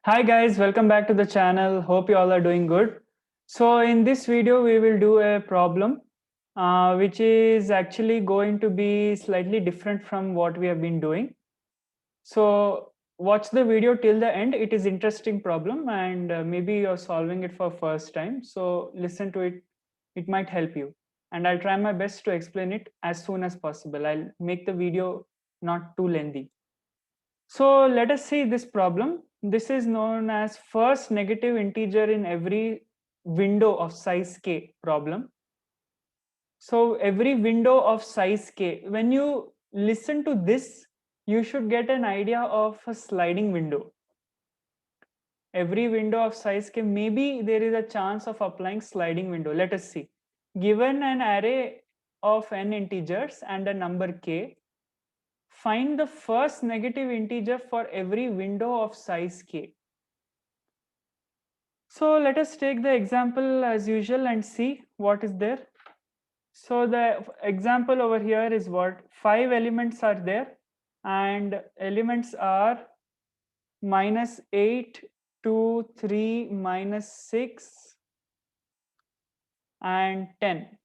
Hi guys, welcome back to the channel. Hope you all are doing good. So in this video, we will do a problem which is actually going to be slightly different from what we have been doing. So watch the video till the end. It is interesting problem and maybe you're solving it for first time. So listen to it. It might help you. And I'll try my best to explain it as soon as possible. I'll make the video not too lengthy. So let us see this problem. This is known as first negative integer in every window of size k problem. So every window of size k, when you listen to this, you should get an idea of a sliding window. Every window of size k, maybe there is a chance of applying sliding window. Let us see. Given an array of n integers and a number k, find the first negative integer for every window of size k. So let us take the example as usual and see what is there. So the example over here is what 5 elements are there and elements are -8, 2, 3, -6 and 10.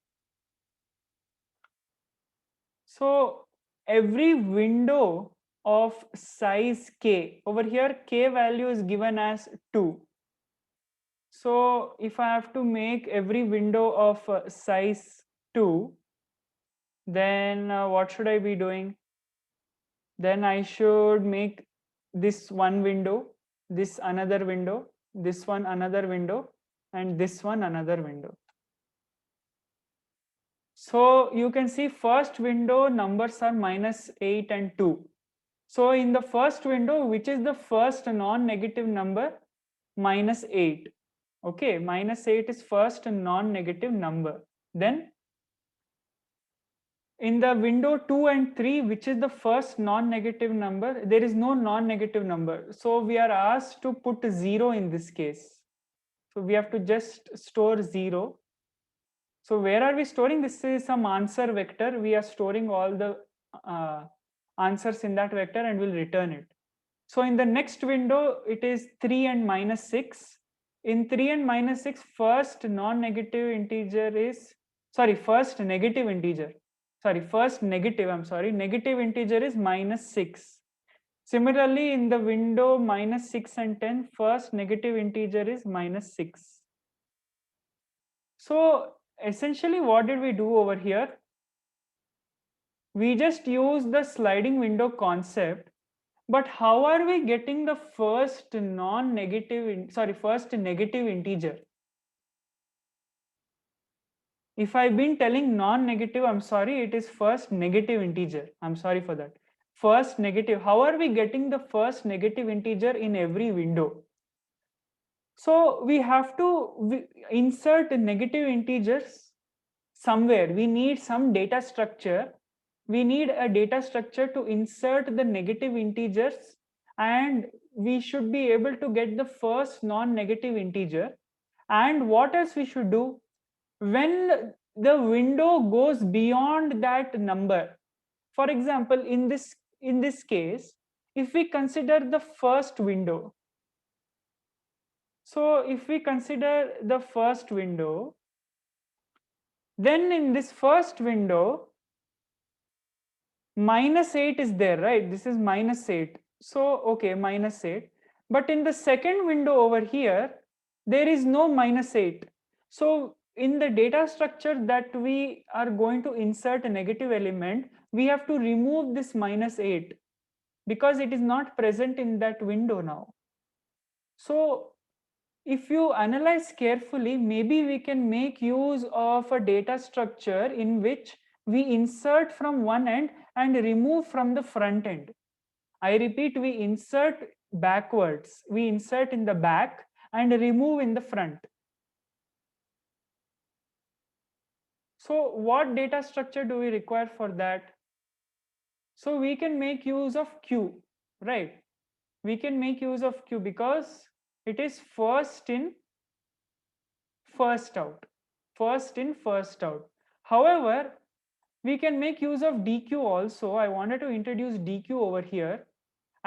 So every window of size k, over here k value is given as 2. So if I have to make every window of size 2, then what should I be doing? Then I should make this one window, this another window, this one another window, and this one another window. So you can see first window numbers are -8 and 2. So in the first window, which is the first non-negative number? -8. Okay, -8 is first non-negative number. Then in the window 2 and 3, which is the first non-negative number, there is no non-negative number. So we are asked to put 0 in this case. So we have to just store 0. So where are we storing? This is some answer vector. We are storing all the answers in that vector and we'll return it. So in the next window, it is 3 and -6. In 3 and -6, first non-negative integer is, first negative integer. First negative, negative integer is -6. Similarly, in the window -6 and 10, first negative integer is -6. So essentially, what did we do over here? We just use the sliding window concept. But how are we getting the first first negative integer? If I've been telling non-negative, I'm sorry, it is first negative integer. I'm sorry for that. First negative. How are we getting the first negative integer in every window? So we have to insert negative integers somewhere. We need some data structure. We need a data structure to insert the negative integers, and we should be able to get the first non-negative integer. And what else we should do? When the window goes beyond that number, for example, in this case, if we consider the first window, so if we consider the first window, then in this first window, -8 is there, right? This is -8. So, okay, -8. But in the second window over here, there is no -8. So, in the data structure that we are going to insert a negative element, we have to remove this -8 because it is not present in that window now. So, if you analyze carefully, maybe we can make use of a data structure in which we insert from one end and remove from the front end. I repeat, we insert backwards. We insert in the back and remove in the front. So what data structure do we require for that? So we can make use of Q, right? We can make use of Q because it is first in, first out. First in, first out. However, we can make use of DQ also. I wanted to introduce DQ over here.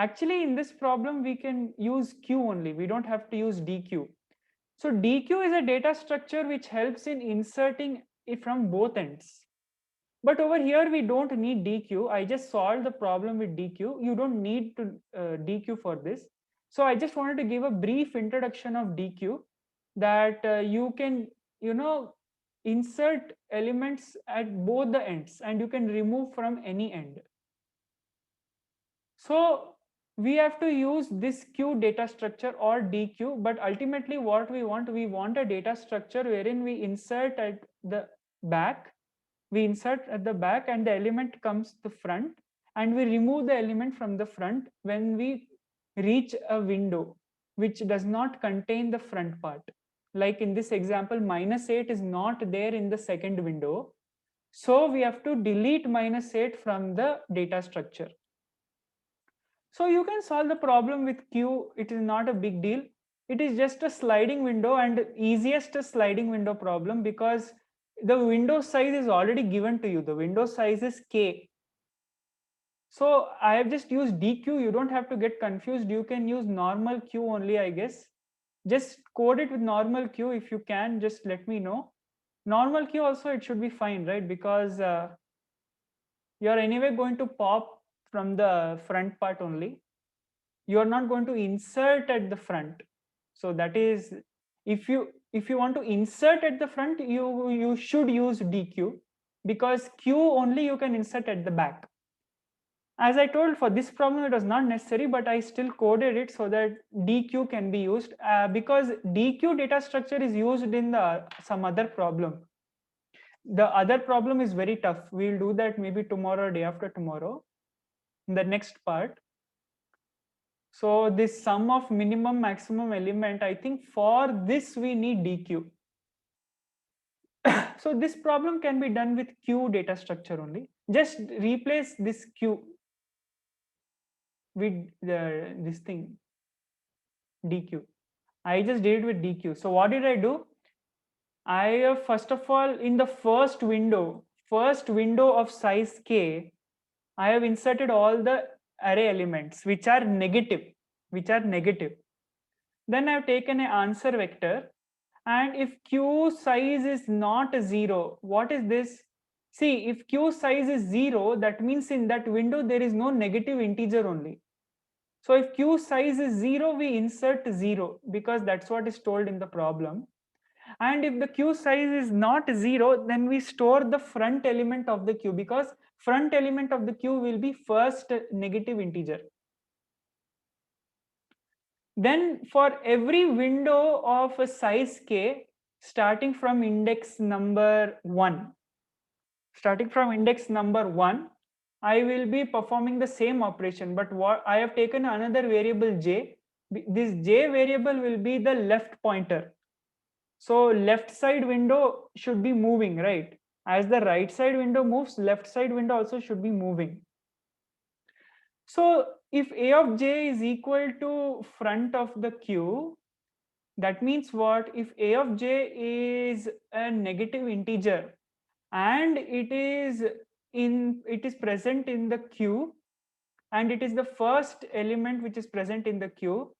Actually, in this problem, we can use Q only. We don't have to use DQ. So DQ is a data structure which helps in inserting it from both ends. But over here, we don't need DQ. I just solved the problem with DQ. You don't need to DQ for this. So I just wanted to give a brief introduction of DQ, that you can, insert elements at both the ends and you can remove from any end. So we have to use this Q data structure or DQ, but ultimately what we want a data structure wherein we insert at the back, and the element comes the front, and we remove the element from the front when we reach a window which does not contain the front part. Like in this example, -8 is not there in the second window. So we have to delete -8 from the data structure. So you can solve the problem with Q. It is not a big deal. It is just a sliding window and easiest sliding window problem, because the window size is already given to you. The window size is K. So I have just used DQ. You don't have to get confused. You can use normal Q only, I guess. Just code it with normal Q. If you can, just let me know. Normal Q also, it should be fine, right? Because you're anyway going to pop from the front part only. You are not going to insert at the front. So that is, if you want to insert at the front, you should use DQ, because Q only you can insert at the back. As I told, for this problem it was not necessary, but I still coded it so that DQ can be used, because DQ data structure is used in some other problem. The other problem is very tough. We'll do that maybe tomorrow or day after tomorrow in the next part. So this sum of minimum maximum element, I think for this we need DQ. So this problem can be done with Q data structure only. Just replace this Q with this thing DQ. I just did it with DQ. So what did I do? I first of all, in the first window of size K, I have inserted all the array elements which are negative. Then I have taken an answer vector, and if Q size is not 0, what is this? See, if Q size is 0, that means in that window there is no negative integer only. So if Q size is 0, we insert 0, because that's what is told in the problem. And if the Q size is not 0, then we store the front element of the Q, because front element of the Q will be first negative integer. Then for every window of a size K, starting from index number 1, I will be performing the same operation, but what I have taken another variable j. This j variable will be the left pointer. So left side window should be moving, right? As the right side window moves, left side window also should be moving. So if a of j is equal to front of the Q, that means what? If a of j is a negative integer and it is present in the Q, and it is the first element which is present in the Q,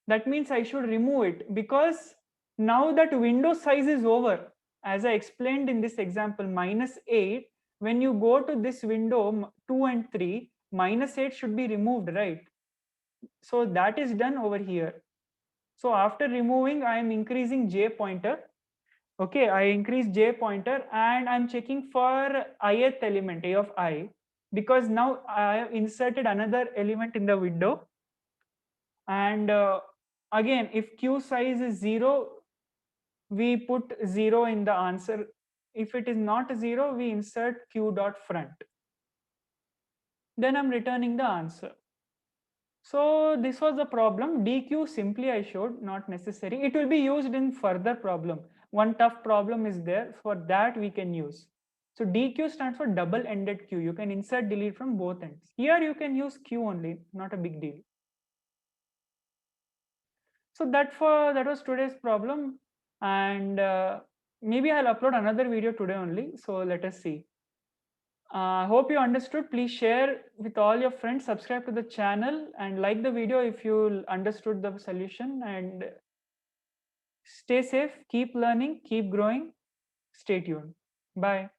that means I should remove it, because now that window size is over. As I explained in this example, -8, when you go to this window 2 and 3, -8 should be removed, right? So that is done over here. So after removing, I am increasing j pointer. Okay, I increase j pointer and I'm checking for ith element, a of I, because now I have inserted another element in the window. And again, if Q size is 0, we put 0 in the answer. If it is not 0, we insert Q dot front. Then I'm returning the answer. So this was the problem. DQ simply I showed, not necessary. It will be used in further problem. One tough problem is there. For that we can use. So DQ stands for double-ended Q. You can insert, delete from both ends. Here you can use Q only, not a big deal. So that was today's problem, and maybe I'll upload another video today only. So let us see. Hope you understood. Please share with all your friends, subscribe to the channel, and like the video if you understood the solution. And stay safe, keep learning, keep growing. Stay tuned. Bye.